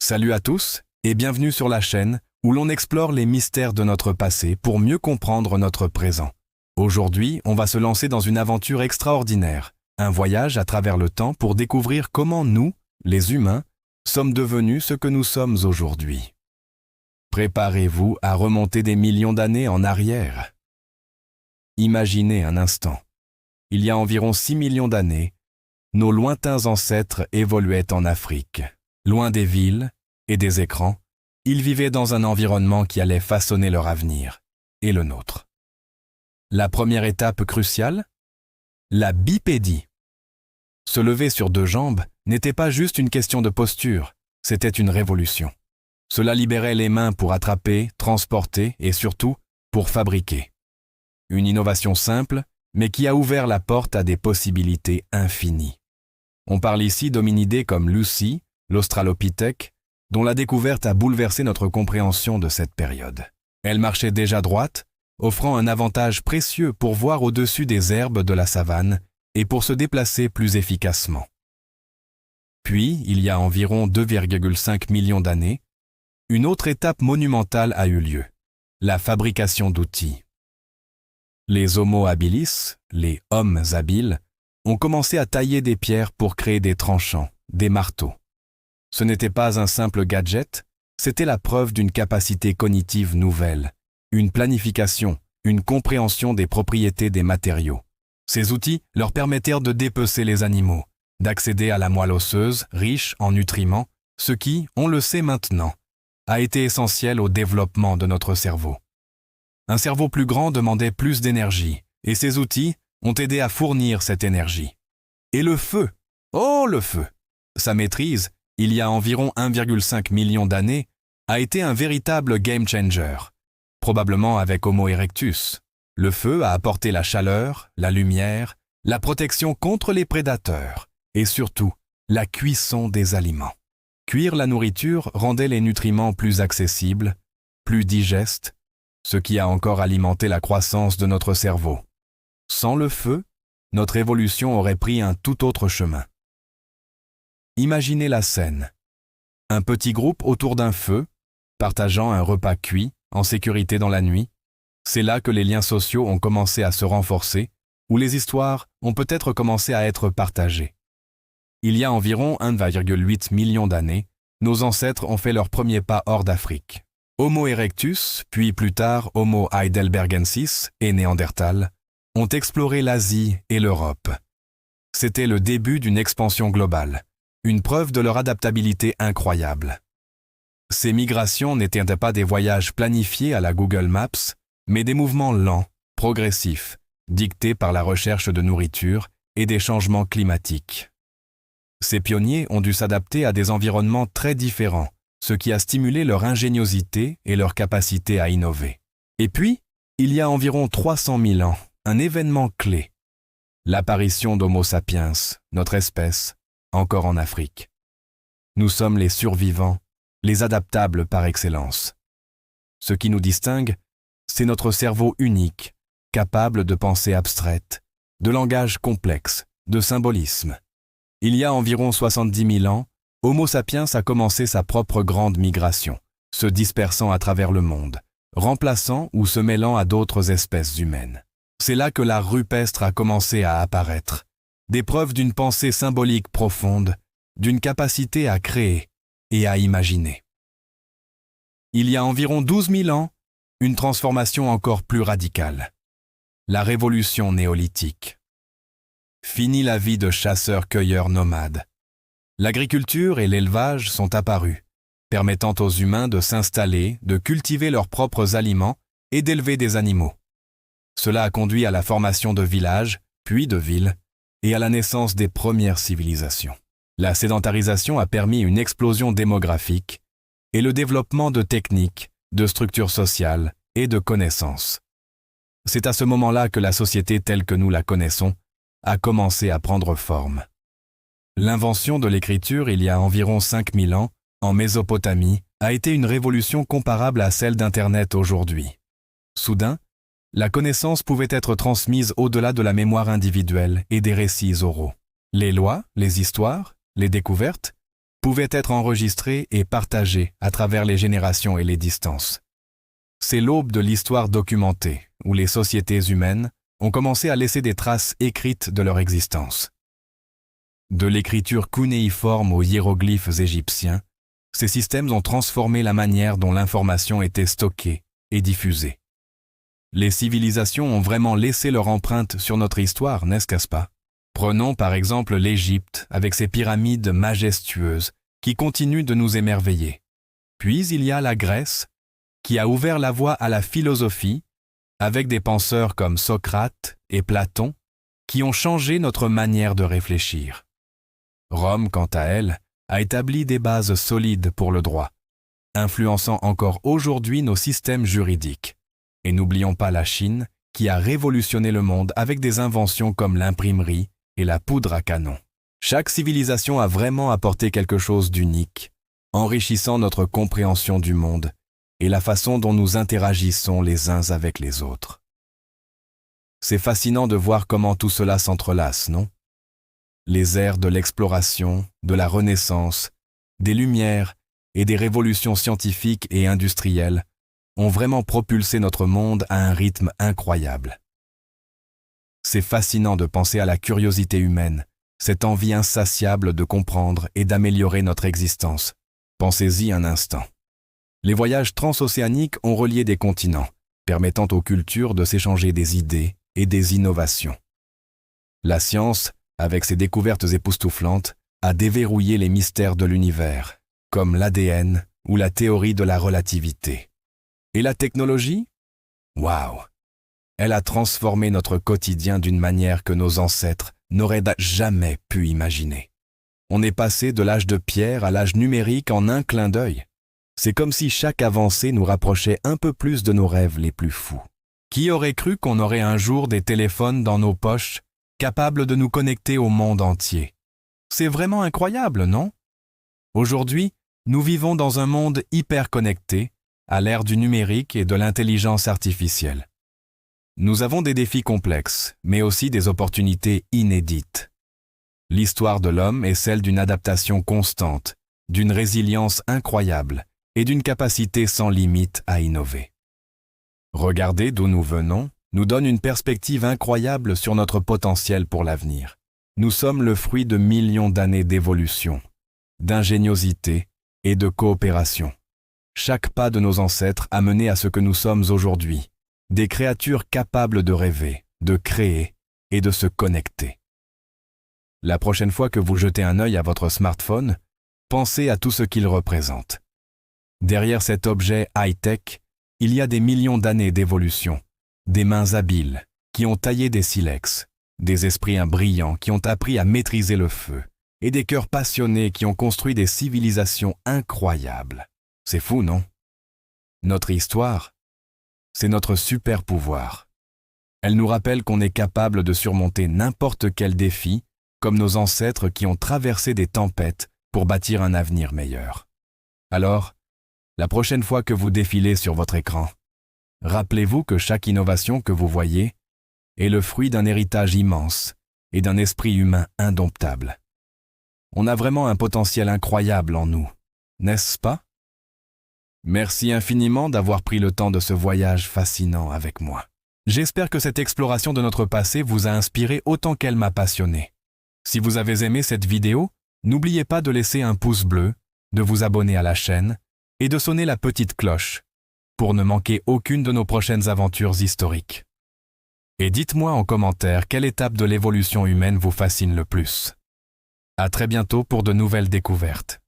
Salut à tous et bienvenue sur la chaîne où l'on explore les mystères de notre passé pour mieux comprendre notre présent. Aujourd'hui, on va se lancer dans une aventure extraordinaire, un voyage à travers le temps pour découvrir comment nous, les humains, sommes devenus ce que nous sommes aujourd'hui. Préparez-vous à remonter des millions d'années en arrière. Imaginez un instant. Il y a environ 6 millions d'années, nos lointains ancêtres évoluaient en Afrique. Loin des villes et des écrans, ils vivaient dans un environnement qui allait façonner leur avenir, et le nôtre. La première étape cruciale? La bipédie. Se lever sur deux jambes n'était pas juste une question de posture, c'était une révolution. Cela libérait les mains pour attraper, transporter et surtout pour fabriquer. Une innovation simple, mais qui a ouvert la porte à des possibilités infinies. On parle ici d'hominidés comme Lucy, l'Australopithèque, dont la découverte a bouleversé notre compréhension de cette période. Elle marchait déjà droite, offrant un avantage précieux pour voir au-dessus des herbes de la savane et pour se déplacer plus efficacement. Puis, il y a environ 2,5 millions d'années, une autre étape monumentale a eu lieu, la fabrication d'outils. Les Homo habilis, les hommes habiles, ont commencé à tailler des pierres pour créer des tranchants, des marteaux. Ce n'était pas un simple gadget, c'était la preuve d'une capacité cognitive nouvelle, une planification, une compréhension des propriétés des matériaux. Ces outils leur permettèrent de dépecer les animaux, d'accéder à la moelle osseuse riche en nutriments, ce qui, on le sait maintenant, a été essentiel au développement de notre cerveau. Un cerveau plus grand demandait plus d'énergie, et ces outils ont aidé à fournir cette énergie. Et le feu, oh le feu! Sa maîtrise, il y a environ 1,5 million d'années, a été un véritable game changer, probablement avec Homo erectus. Le feu a apporté la chaleur, la lumière, la protection contre les prédateurs et surtout la cuisson des aliments. Cuire la nourriture rendait les nutriments plus accessibles, plus digestes, ce qui a encore alimenté la croissance de notre cerveau. Sans le feu, notre évolution aurait pris un tout autre chemin. Imaginez la scène. Un petit groupe autour d'un feu, partageant un repas cuit, en sécurité dans la nuit. C'est là que les liens sociaux ont commencé à se renforcer, où les histoires ont peut-être commencé à être partagées. Il y a environ 1,8 million d'années, nos ancêtres ont fait leur premier pas hors d'Afrique. Homo erectus, puis plus tard Homo heidelbergensis et Néandertal, ont exploré l'Asie et l'Europe. C'était le début d'une expansion globale. Une preuve de leur adaptabilité incroyable. Ces migrations n'étaient pas des voyages planifiés à la Google Maps, mais des mouvements lents, progressifs, dictés par la recherche de nourriture et des changements climatiques. Ces pionniers ont dû s'adapter à des environnements très différents, ce qui a stimulé leur ingéniosité et leur capacité à innover. Et puis, il y a environ 300 000 ans, un événement clé. L'apparition d'Homo sapiens, notre espèce, encore en Afrique. Nous sommes les survivants, les adaptables par excellence. Ce qui nous distingue, c'est notre cerveau unique, capable de pensée abstraite, de langage complexe, de symbolisme. Il y a environ 70 000 ans, Homo sapiens a commencé sa propre grande migration, se dispersant à travers le monde, remplaçant ou se mêlant à d'autres espèces humaines. C'est là que l'art rupestre a commencé à apparaître. Des preuves d'une pensée symbolique profonde, d'une capacité à créer et à imaginer. Il y a environ 12 000 ans, une transformation encore plus radicale. La révolution néolithique. Fini la vie de chasseurs-cueilleurs nomades. L'agriculture et l'élevage sont apparus, permettant aux humains de s'installer, de cultiver leurs propres aliments et d'élever des animaux. Cela a conduit à la formation de villages, puis de villes, et à la naissance des premières civilisations. La sédentarisation a permis une explosion démographique et le développement de techniques, de structures sociales et de connaissances. C'est à ce moment-là que la société telle que nous la connaissons a commencé à prendre forme. L'invention de l'écriture il y a environ 5000 ans, en Mésopotamie, a été une révolution comparable à celle d'Internet aujourd'hui. Soudain, la connaissance pouvait être transmise au-delà de la mémoire individuelle et des récits oraux. Les lois, les histoires, les découvertes, pouvaient être enregistrés et partagés à travers les générations et les distances. C'est l'aube de l'histoire documentée, où les sociétés humaines ont commencé à laisser des traces écrites de leur existence. De l'écriture cunéiforme aux hiéroglyphes égyptiens, ces systèmes ont transformé la manière dont l'information était stockée et diffusée. Les civilisations ont vraiment laissé leur empreinte sur notre histoire, n'est-ce pas? Prenons par exemple l'Égypte avec ses pyramides majestueuses qui continuent de nous émerveiller. Puis il y a la Grèce qui a ouvert la voie à la philosophie avec des penseurs comme Socrate et Platon qui ont changé notre manière de réfléchir. Rome, quant à elle, a établi des bases solides pour le droit, influençant encore aujourd'hui nos systèmes juridiques. Et n'oublions pas la Chine, qui a révolutionné le monde avec des inventions comme l'imprimerie et la poudre à canon. Chaque civilisation a vraiment apporté quelque chose d'unique, enrichissant notre compréhension du monde et la façon dont nous interagissons les uns avec les autres. C'est fascinant de voir comment tout cela s'entrelace, non? Les ères de l'exploration, de la Renaissance, des Lumières et des révolutions scientifiques et industrielles ont vraiment propulsé notre monde à un rythme incroyable. C'est fascinant de penser à la curiosité humaine, cette envie insatiable de comprendre et d'améliorer notre existence. Pensez-y un instant. Les voyages transocéaniques ont relié des continents, permettant aux cultures de s'échanger des idées et des innovations. La science, avec ses découvertes époustouflantes, a déverrouillé les mystères de l'univers, comme l'ADN ou la théorie de la relativité. Et la technologie? Waouh! Elle a transformé notre quotidien d'une manière que nos ancêtres n'auraient jamais pu imaginer. On est passé de l'âge de pierre à l'âge numérique en un clin d'œil. C'est comme si chaque avancée nous rapprochait un peu plus de nos rêves les plus fous. Qui aurait cru qu'on aurait un jour des téléphones dans nos poches, capables de nous connecter au monde entier? C'est vraiment incroyable, non? Aujourd'hui, nous vivons dans un monde hyper connecté, à l'ère du numérique et de l'intelligence artificielle. Nous avons des défis complexes, mais aussi des opportunités inédites. L'histoire de l'homme est celle d'une adaptation constante, d'une résilience incroyable et d'une capacité sans limite à innover. Regarder d'où nous venons nous donne une perspective incroyable sur notre potentiel pour l'avenir. Nous sommes le fruit de millions d'années d'évolution, d'ingéniosité et de coopération. Chaque pas de nos ancêtres a mené à ce que nous sommes aujourd'hui, des créatures capables de rêver, de créer et de se connecter. La prochaine fois que vous jetez un œil à votre smartphone, pensez à tout ce qu'il représente. Derrière cet objet high-tech, il y a des millions d'années d'évolution, des mains habiles qui ont taillé des silex, des esprits brillants qui ont appris à maîtriser le feu, et des cœurs passionnés qui ont construit des civilisations incroyables. C'est fou, non? Notre histoire, c'est notre super pouvoir. Elle nous rappelle qu'on est capable de surmonter n'importe quel défi, comme nos ancêtres qui ont traversé des tempêtes pour bâtir un avenir meilleur. Alors, la prochaine fois que vous défilez sur votre écran, rappelez-vous que chaque innovation que vous voyez est le fruit d'un héritage immense et d'un esprit humain indomptable. On a vraiment un potentiel incroyable en nous, n'est-ce pas? Merci infiniment d'avoir pris le temps de ce voyage fascinant avec moi. J'espère que cette exploration de notre passé vous a inspiré autant qu'elle m'a passionné. Si vous avez aimé cette vidéo, n'oubliez pas de laisser un pouce bleu, de vous abonner à la chaîne et de sonner la petite cloche pour ne manquer aucune de nos prochaines aventures historiques. Et dites-moi en commentaire quelle étape de l'évolution humaine vous fascine le plus. À très bientôt pour de nouvelles découvertes.